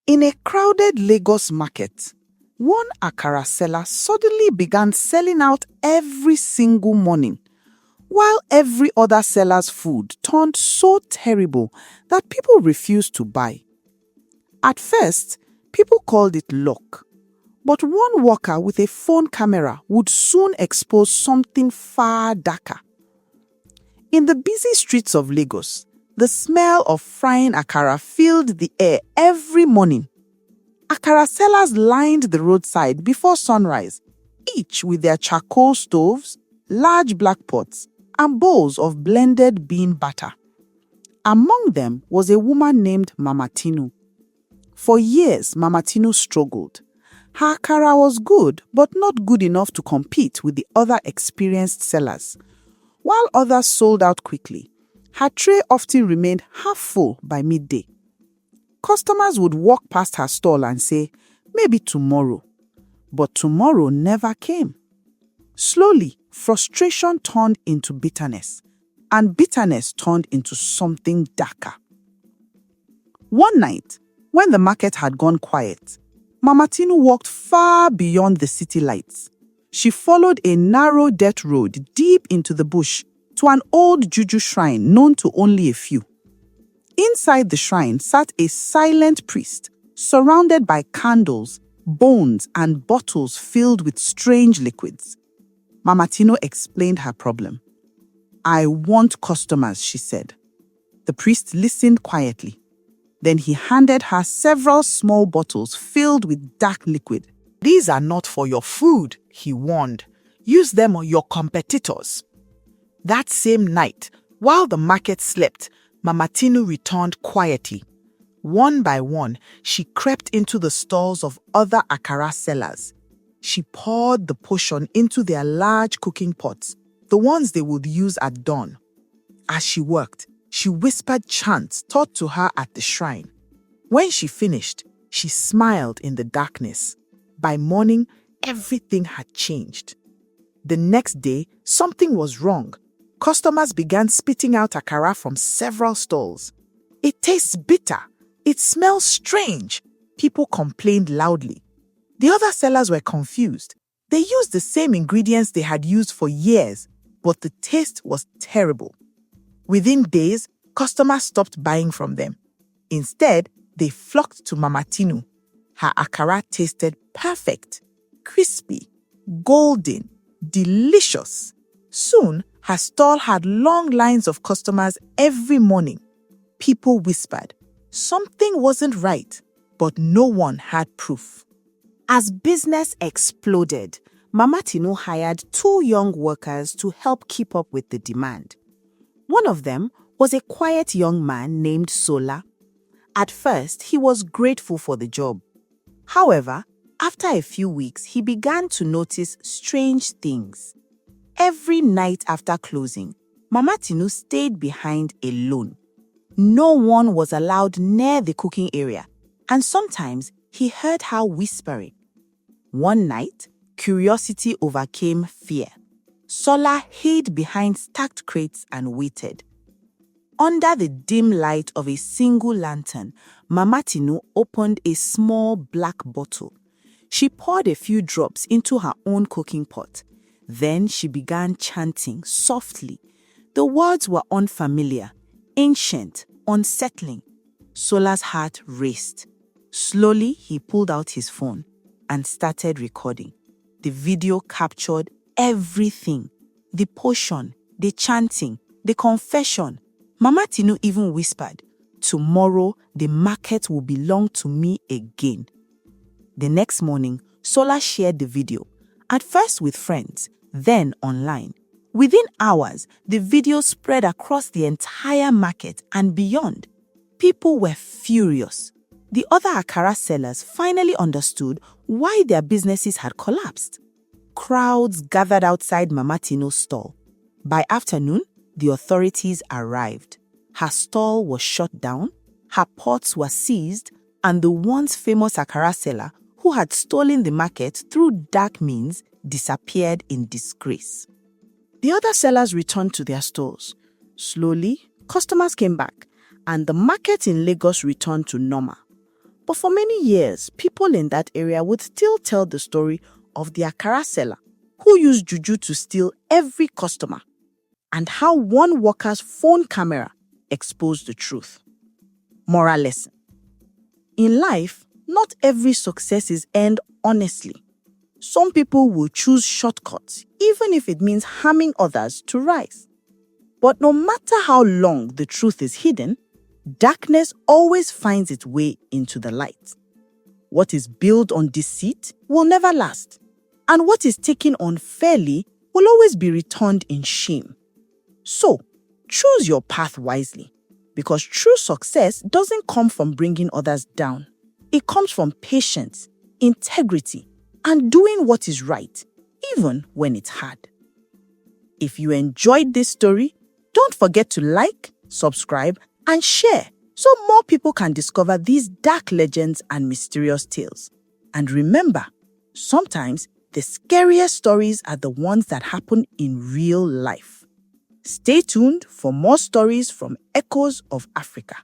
In a crowded Lagos market, one Akara seller suddenly began selling out every single morning, while every other seller's food turned so terrible that people refused to buy. At first, people called it luck, but one worker with a phone camera would soon expose something far darker. In the busy streets of Lagos, the smell of frying akara filled the air every morning. Akara sellers lined the roadside before sunrise, each with their charcoal stoves, large black pots, and bowls of blended bean batter. Among them was a woman named Mama Tinu. For years, Mama Tinu struggled. Her akara was good, but not good enough to compete with the other experienced sellers. While others sold out quickly, her tray often remained half full by midday. Customers would walk past her stall and say, "Maybe tomorrow." But tomorrow never came. Slowly, frustration turned into bitterness, and bitterness turned into something darker. One night, when the market had gone quiet, Mama Tinu walked far beyond the city lights. She followed a narrow dirt road deep into the bush to an old juju shrine known to only a few. Inside the shrine sat a silent priest, surrounded by candles, bones, and bottles filled with strange liquids. Mama Tinu explained her problem. "I want customers," she said. The priest listened quietly. Then he handed her several small bottles filled with dark liquid. "These are not for your food," he warned. "Use them on your competitors." That same night, while the market slept, Mama Tinu returned quietly. One by one, she crept into the stalls of other akara sellers. She poured the potion into their large cooking pots, the ones they would use at dawn. As she worked, she whispered chants taught to her at the shrine. When she finished, she smiled in the darkness. By morning, everything had changed. The next day, something was wrong. Customers began spitting out akara from several stalls. "It tastes bitter. It smells strange," people complained loudly. The other sellers were confused. They used the same ingredients they had used for years, but the taste was terrible. Within days, customers stopped buying from them. Instead, they flocked to Mama Tinu. Her akara tasted perfect, crispy, golden, delicious. Soon, her stall had long lines of customers every morning. People whispered. Something wasn't right, but no one had proof. As business exploded, Mama Tinu hired 2 young workers to help keep up with the demand. One of them was a quiet young man named Sola. At first, he was grateful for the job. However, after a few weeks, he began to notice strange things. Every night after closing, Mama Tinu stayed behind alone. No one was allowed near the cooking area, and sometimes he heard her whispering. One night, curiosity overcame fear. Sola hid behind stacked crates and waited. Under the dim light of a single lantern, Mama Tinu opened a small black bottle. She poured a few drops into her own cooking pot. Then she began chanting softly. The words were unfamiliar, ancient, unsettling. Sola's heart raced. Slowly, he pulled out his phone and started recording. The video captured everything. The potion, the chanting, the confession. Mama Tinu even whispered, "Tomorrow, the market will belong to me again." The next morning, Sola shared the video, at first with friends, then online. Within hours, the video spread across the entire market and beyond. People were furious. The other akara sellers finally understood why their businesses had collapsed. Crowds gathered outside Mama Tinu's stall. By afternoon, the authorities arrived. Her stall was shut down, her pots were seized, and the once famous akara seller who had stolen the market through dark means disappeared in disgrace. The other sellers returned to their stores. Slowly, customers came back, and the market in Lagos returned to normal. But for many years, people in that area would still tell the story of the Akara seller who used juju to steal every customer, and how one worker's phone camera exposed the truth. Moral lesson. In life, not every success is earned honestly. Some people will choose shortcuts, even if it means harming others to rise. But no matter how long the truth is hidden, darkness always finds its way into the light. What is built on deceit will never last, and what is taken unfairly will always be returned in shame. So, choose your path wisely, because true success doesn't come from bringing others down. It comes from patience, integrity, and doing what is right, even when it's hard. If you enjoyed this story, don't forget to like, subscribe, and share so more people can discover these dark legends and mysterious tales. And remember, sometimes the scariest stories are the ones that happen in real life. Stay tuned for more stories from Echoes of Africa.